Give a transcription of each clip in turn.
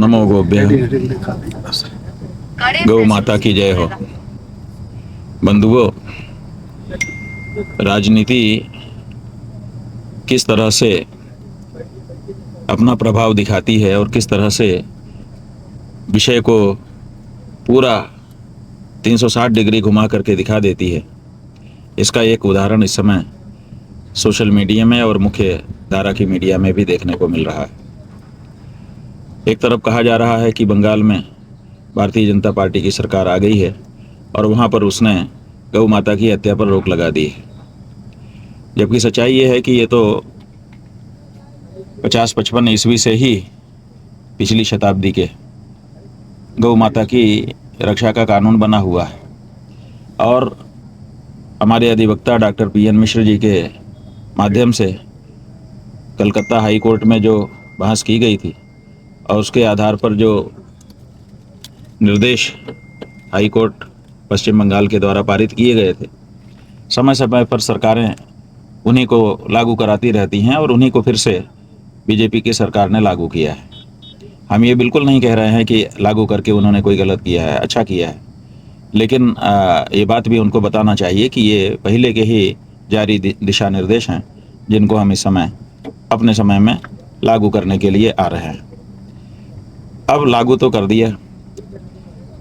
नमो गोभ्य गौ माता की जय हो। बंधुओं, राजनीति किस तरह से अपना प्रभाव दिखाती है और किस तरह से विषय को पूरा 360 डिग्री घुमा करके दिखा देती है, इसका एक उदाहरण इस समय सोशल मीडिया में और मुख्य धारा की मीडिया में भी देखने को मिल रहा है। एक तरफ कहा जा रहा है कि बंगाल में भारतीय जनता पार्टी की सरकार आ गई है और वहाँ पर उसने गौ माता की हत्या पर रोक लगा दी है, जबकि सच्चाई ये है कि ये तो 50-55 ईस्वी से ही पिछली शताब्दी के गौ माता की रक्षा का कानून बना हुआ है। और हमारे अधिवक्ता डॉक्टर पीएन मिश्र जी के माध्यम से कलकत्ता हाई कोर्ट में जो बहस की गई थी और उसके आधार पर जो निर्देश हाई कोर्ट पश्चिम बंगाल के द्वारा पारित किए गए थे, समय समय पर सरकारें उन्हीं को लागू कराती रहती हैं और उन्हीं को फिर से बीजेपी की सरकार ने लागू किया है। हम ये बिल्कुल नहीं कह रहे हैं कि लागू करके उन्होंने कोई गलत किया है, अच्छा किया है, लेकिन ये बात भी उनको बताना चाहिए कि ये पहले के ही जारी दिशा निर्देश हैं जिनको हम इस समय अपने समय में लागू करने के लिए आ रहे हैं। अब लागू तो कर दिया।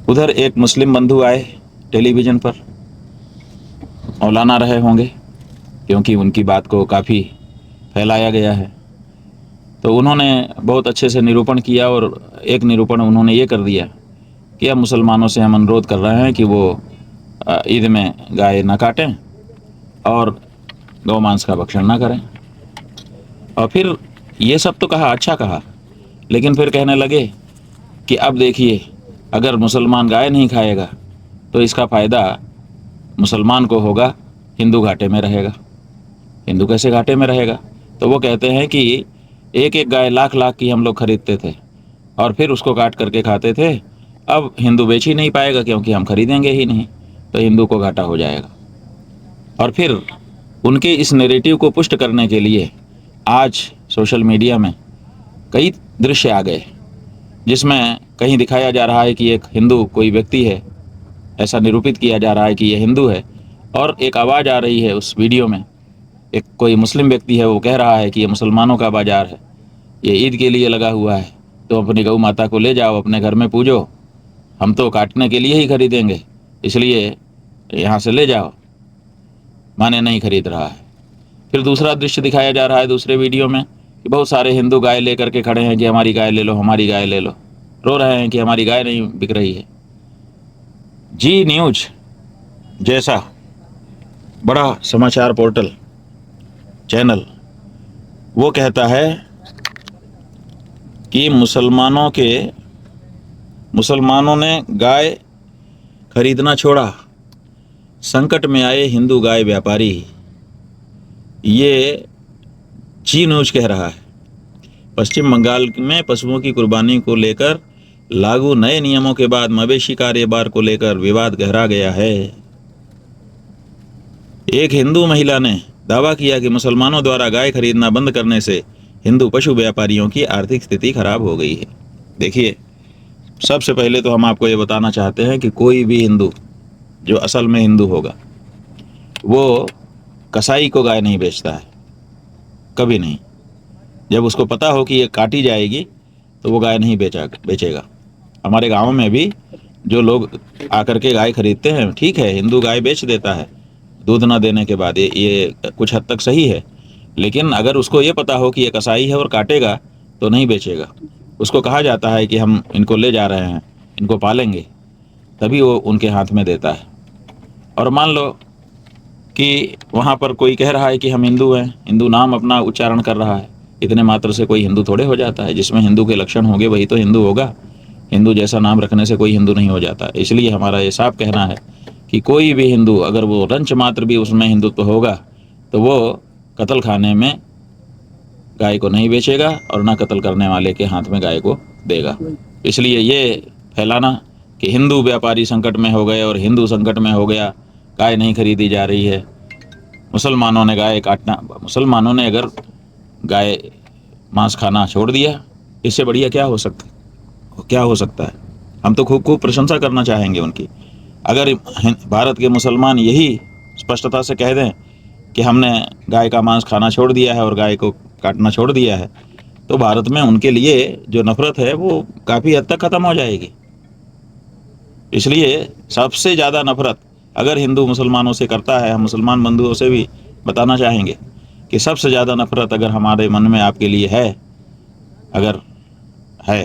उधर एक मुस्लिम बंधु आए टेलीविज़न पर, मौलाना रहे होंगे क्योंकि उनकी बात को काफ़ी फैलाया गया है, तो उन्होंने बहुत अच्छे से निरूपण किया और एक निरूपण उन्होंने ये कर दिया कि अब मुसलमानों से हम अनुरोध कर रहे हैं कि वो ईद में गाय ना काटें और गौ मांस का भक्षण ना करें। और फिर ये सब तो कहा, अच्छा कहा, लेकिन फिर कहने लगे कि अब देखिए, अगर मुसलमान गाय नहीं खाएगा तो इसका फ़ायदा मुसलमान को होगा, हिंदू घाटे में रहेगा। हिंदू कैसे घाटे में रहेगा? तो वो कहते हैं कि एक एक गाय लाख लाख की हम लोग खरीदते थे और फिर उसको काट करके खाते थे, अब हिंदू बेच ही नहीं पाएगा क्योंकि हम खरीदेंगे ही नहीं, तो हिंदू को घाटा हो जाएगा। और फिर उनके इस नैरेटिव को पुष्ट करने के लिए आज सोशल मीडिया में कई दृश्य आ गए जिसमें कहीं दिखाया जा रहा है कि एक हिंदू कोई व्यक्ति है, ऐसा निरूपित किया जा रहा है कि ये हिंदू है, और एक आवाज़ आ रही है उस वीडियो में, एक कोई मुस्लिम व्यक्ति है, वो कह रहा है कि ये मुसलमानों का बाज़ार है, ये ईद के लिए लगा हुआ है, तो अपनी गौ माता को ले जाओ, अपने घर में पूजो, हम तो काटने के लिए ही खरीदेंगे, इसलिए यहाँ से ले जाओ। माने नहीं खरीद रहा है। फिर दूसरा दृश्य दिखाया जा रहा है दूसरे वीडियो में कि बहुत सारे हिंदू गाय लेकर के खड़े हैं कि हमारी गाय ले लो, हमारी गाय ले लो, रो रहे हैं कि हमारी गाय नहीं बिक रही है। जी न्यूज़ जैसा बड़ा समाचार पोर्टल चैनल वो कहता है कि मुसलमानों ने गाय खरीदना छोड़ा, संकट में आए हिंदू गाय व्यापारी। ये जी न्यूज़ कह रहा है। पश्चिम बंगाल में पशुओं की कुर्बानी को लेकर लागू नए नियमों के बाद मवेशी कारोबार को लेकर विवाद गहरा गया है। एक हिंदू महिला ने दावा किया कि मुसलमानों द्वारा गाय खरीदना बंद करने से हिंदू पशु व्यापारियों की आर्थिक स्थिति खराब हो गई है। देखिए, सबसे पहले तो हम आपको ये बताना चाहते हैं कि कोई भी हिंदू जो असल में हिंदू होगा वो कसाई को गाय नहीं बेचता है, कभी नहीं। जब उसको पता हो कि ये काटी जाएगी तो वो गाय नहीं बेचेगा। हमारे गांव में भी जो लोग आकर के गाय खरीदते हैं, ठीक है, हिंदू गाय बेच देता है दूध ना देने के बाद, ये कुछ हद तक सही है, लेकिन अगर उसको ये पता हो कि ये कसाई है और काटेगा तो नहीं बेचेगा। उसको कहा जाता है कि हम इनको ले जा रहे हैं, इनको पालेंगे, तभी वो उनके हाथ में देता है। और मान लो कि वहाँ पर कोई कह रहा है कि हम हिंदू हैं, हिंदू नाम अपना उच्चारण कर रहा है, इतने मात्र से कोई हिंदू थोड़े हो जाता है। जिसमें हिंदू के लक्षण होंगे वही तो हिंदू होगा। हिंदू जैसा नाम रखने से कोई हिंदू नहीं हो जाता। इसलिए हमारा ये साफ कहना है कि कोई भी हिंदू, अगर वो रंच मात्र भी उसमें हिंदुत्व होगा तो वो कत्ल खाने में गाय को नहीं बेचेगा और ना कत्ल करने वाले के हाथ में गाय को देगा। इसलिए ये फैलाना कि हिंदू व्यापारी संकट में हो गए और हिंदू संकट में हो गया, गाय नहीं खरीदी जा रही है, मुसलमानों ने गाय काटना, मुसलमानों ने अगर गाय मांस खाना छोड़ दिया, इससे बढ़िया क्या हो सकता है? क्या हो सकता है? हम तो खूब खूब प्रशंसा करना चाहेंगे उनकी। अगर भारत के मुसलमान यही स्पष्टता से कह दें कि हमने गाय का मांस खाना छोड़ दिया है और गाय को काटना छोड़ दिया है, तो भारत में उनके लिए जो नफरत है वो काफ़ी हद तक ख़त्म हो जाएगी। इसलिए सबसे ज़्यादा नफरत अगर हिंदू मुसलमानों से करता है, हम मुसलमान बंधुओं से भी बताना चाहेंगे कि सबसे ज़्यादा नफरत अगर हमारे मन में आपके लिए है, अगर है,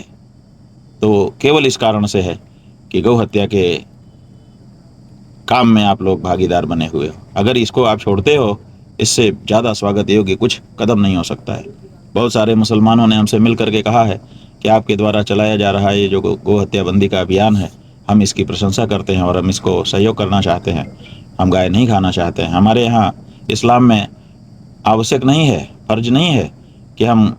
तो केवल इस कारण से है कि गौ हत्या के काम में आप लोग भागीदार बने हुए हो। अगर इसको आप छोड़ते हो, इससे ज़्यादा स्वागत योग्य कुछ कदम नहीं हो सकता है। बहुत सारे मुसलमानों ने हमसे मिल करके कहा है कि आपके द्वारा चलाया जा रहा है ये जो गौ हत्या बंदी का अभियान है, हम इसकी प्रशंसा करते हैं और हम इसको सहयोग करना चाहते हैं। हम गाय नहीं खाना चाहते हैं। हमारे यहाँ इस्लाम में आवश्यक नहीं है, फर्ज नहीं है कि हम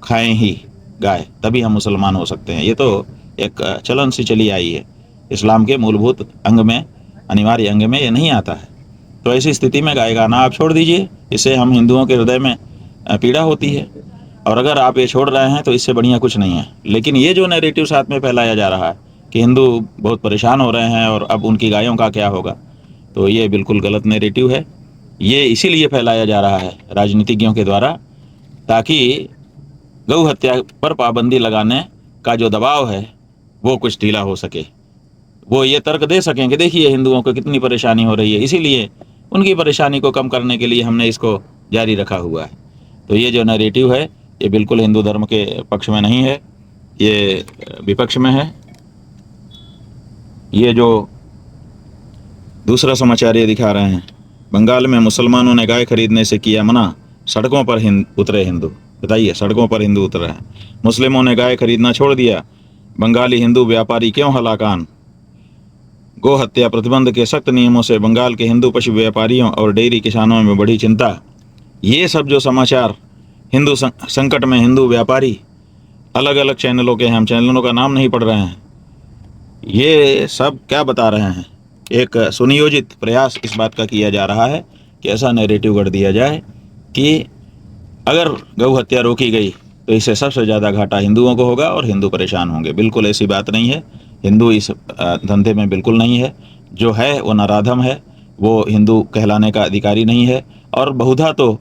खाएं ही गाय, तभी हम मुसलमान हो सकते हैं। ये तो एक चलन सी चली आई है। इस्लाम के मूलभूत अंग में, अनिवार्य अंग में ये नहीं आता है। तो ऐसी स्थिति में गाय खाना आप छोड़ दीजिए। इससे हम हिंदुओं के हृदय में पीड़ा होती है, और अगर आप ये छोड़ रहे हैं तो इससे बढ़िया कुछ नहीं है। लेकिन ये जो नैरेटिव साथ में फैलाया जा रहा है कि हिंदू बहुत परेशान हो रहे हैं और अब उनकी गायों का क्या होगा, तो ये बिल्कुल गलत नैरेटिव है। ये इसीलिए फैलाया जा रहा है राजनीतिज्ञों के द्वारा, ताकि गौ हत्या पर पाबंदी लगाने का जो दबाव है वो कुछ ढीला हो सके। वो ये तर्क दे सकें कि देखिए हिंदुओं को कितनी परेशानी हो रही है, इसीलिए उनकी परेशानी को कम करने के लिए हमने इसको जारी रखा हुआ है। तो ये जो नैरेटिव है ये बिल्कुल हिंदू धर्म के पक्ष में नहीं है, ये विपक्ष में है। ये जो दूसरा समाचार ये दिखा रहे हैं, बंगाल में मुसलमानों ने गाय खरीदने से किया मना, सड़कों पर उतरे हिंदू। बताइए, सड़कों पर हिंदू उतर रहे हैं। मुस्लिमों ने गाय खरीदना छोड़ दिया, बंगाली हिंदू व्यापारी क्यों हलाकान। गो हत्या प्रतिबंध के सख्त नियमों से बंगाल के हिंदू पशु व्यापारियों और डेयरी किसानों में बढ़ी चिंता। ये सब जो समाचार हिंदू संकट में हिंदू व्यापारी, अलग अलग चैनलों के हैं, हम चैनलों का नाम नहीं पढ़ रहे हैं, ये सब क्या बता रहे हैं? एक सुनियोजित प्रयास इस बात का किया जा रहा है कि ऐसा नैरेटिव गढ़ दिया जाए कि अगर गौ हत्या रोकी गई तो इससे सबसे ज़्यादा घाटा हिंदुओं को होगा और हिंदू परेशान होंगे। बिल्कुल ऐसी बात नहीं है। हिंदू इस धंधे में बिल्कुल नहीं है। जो है वो नराधम है, वो हिंदू कहलाने का अधिकारी नहीं है। और बहुधा तो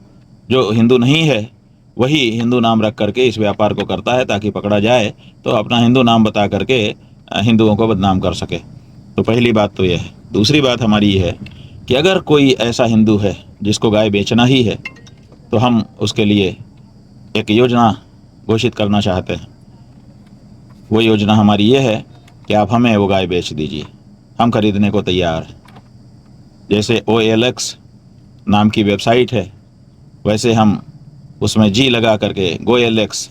जो हिंदू नहीं है वही हिंदू नाम रख करके इस व्यापार को करता है, ताकि पकड़ा जाए तो अपना हिंदू नाम बता करके हिंदुओं को बदनाम कर सके। तो पहली बात तो यह है। दूसरी बात हमारी ये है कि अगर कोई ऐसा हिंदू है जिसको गाय बेचना ही है, तो हम उसके लिए एक योजना घोषित करना चाहते हैं। वो योजना हमारी ये है कि आप हमें वो गाय बेच दीजिए, हम खरीदने को तैयार हैं। जैसे OLX नाम की वेबसाइट है, वैसे हम उसमें जी लगा करके GoLX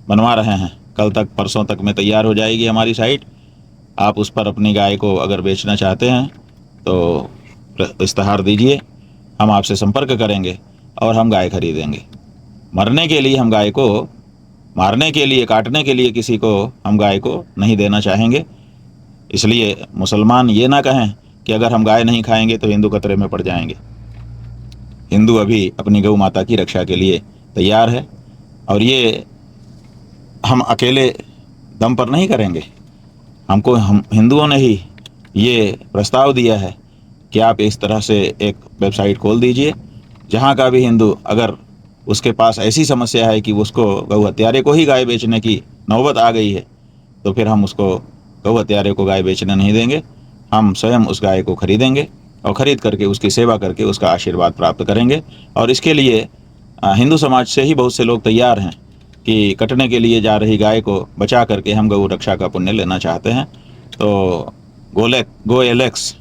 बनवा रहे हैं। कल तक, परसों तक में तैयार हो जाएगी हमारी साइट। आप उस पर अपनी गाय को अगर बेचना चाहते हैं तो इस्तेहार दीजिए, हम आपसे संपर्क करेंगे और हम गाय खरीदेंगे। मरने के लिए हम गाय को, मारने के लिए, काटने के लिए किसी को हम गाय को नहीं देना चाहेंगे। इसलिए मुसलमान ये ना कहें कि अगर हम गाय नहीं खाएंगे तो हिंदू खतरे में पड़ जाएंगे। हिंदू अभी अपनी गौ माता की रक्षा के लिए तैयार है, और ये हम अकेले दम पर नहीं करेंगे। हम हिंदुओं ने ही ये प्रस्ताव दिया है कि आप इस तरह से एक वेबसाइट खोल दीजिए, जहाँ का भी हिंदू अगर उसके पास ऐसी समस्या है कि उसको गौ हत्यारे को ही गाय बेचने की नौबत आ गई है, तो फिर हम उसको गौ हत्यारे को गाय बेचने नहीं देंगे। हम स्वयं उस गाय को खरीदेंगे और ख़रीद करके उसकी सेवा करके उसका आशीर्वाद प्राप्त करेंगे। और इसके लिए हिंदू समाज से ही बहुत से लोग तैयार हैं कि कटने के लिए जा रही गाय को बचा करके हम गौ रक्षा का पुण्य लेना चाहते हैं। तो GoLX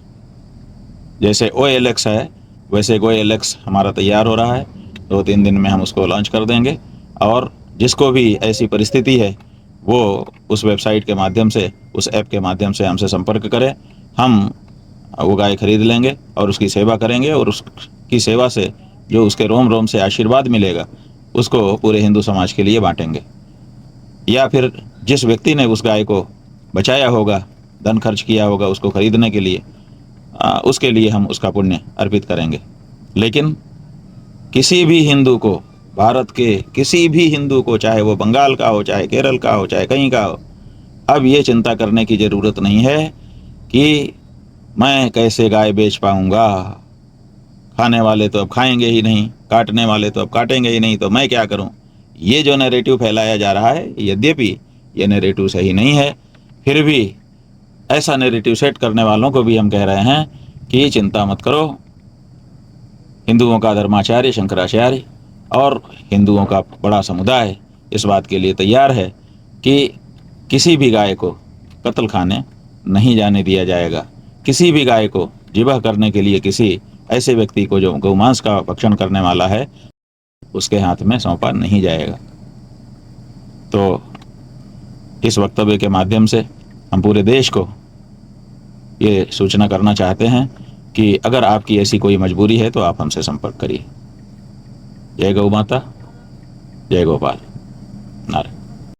जैसे OLX है, वैसे GoLX हमारा तैयार हो रहा है। 2-3 दिन में हम उसको लॉन्च कर देंगे, और जिसको भी ऐसी परिस्थिति है वो उस वेबसाइट के माध्यम से, उस ऐप के माध्यम से हमसे संपर्क करें। हम वो गाय खरीद लेंगे और उसकी सेवा करेंगे, और उसकी सेवा से जो उसके रोम रोम से आशीर्वाद मिलेगा उसको पूरे हिंदू समाज के लिए बांटेंगे। या फिर जिस व्यक्ति ने उस गाय को बचाया होगा, धन खर्च किया होगा उसको खरीदने के लिए, उसके लिए हम उसका पुण्य अर्पित करेंगे। लेकिन किसी भी हिंदू को, भारत के किसी भी हिंदू को, चाहे वो बंगाल का हो, चाहे केरल का हो, चाहे कहीं का हो, अब ये चिंता करने की जरूरत नहीं है कि मैं कैसे गाय बेच पाऊंगा, खाने वाले तो अब खाएंगे ही नहीं, काटने वाले तो अब काटेंगे ही नहीं, तो मैं क्या करूं। ये जो नैरेटिव फैलाया जा रहा है, यद्यपि ये नैरेटिव सही नहीं है, फिर भी ऐसा नैरेटिव सेट करने वालों को भी हम कह रहे हैं कि चिंता मत करो। हिंदुओं का धर्माचार्य शंकराचार्य और हिंदुओं का बड़ा समुदाय इस बात के लिए तैयार है कि किसी भी गाय को कत्ल खाने नहीं जाने दिया जाएगा। किसी भी गाय को ज़िबह करने के लिए किसी ऐसे व्यक्ति को जो गौमांस का भक्षण करने वाला है, उसके हाथ में सौंपा नहीं जाएगा। तो इस वक्तव्य के माध्यम से हम पूरे देश को ये सूचना करना चाहते हैं कि अगर आपकी ऐसी कोई मजबूरी है तो आप हमसे संपर्क करिए। जय गौ माता, जय गोपाल। नारायण।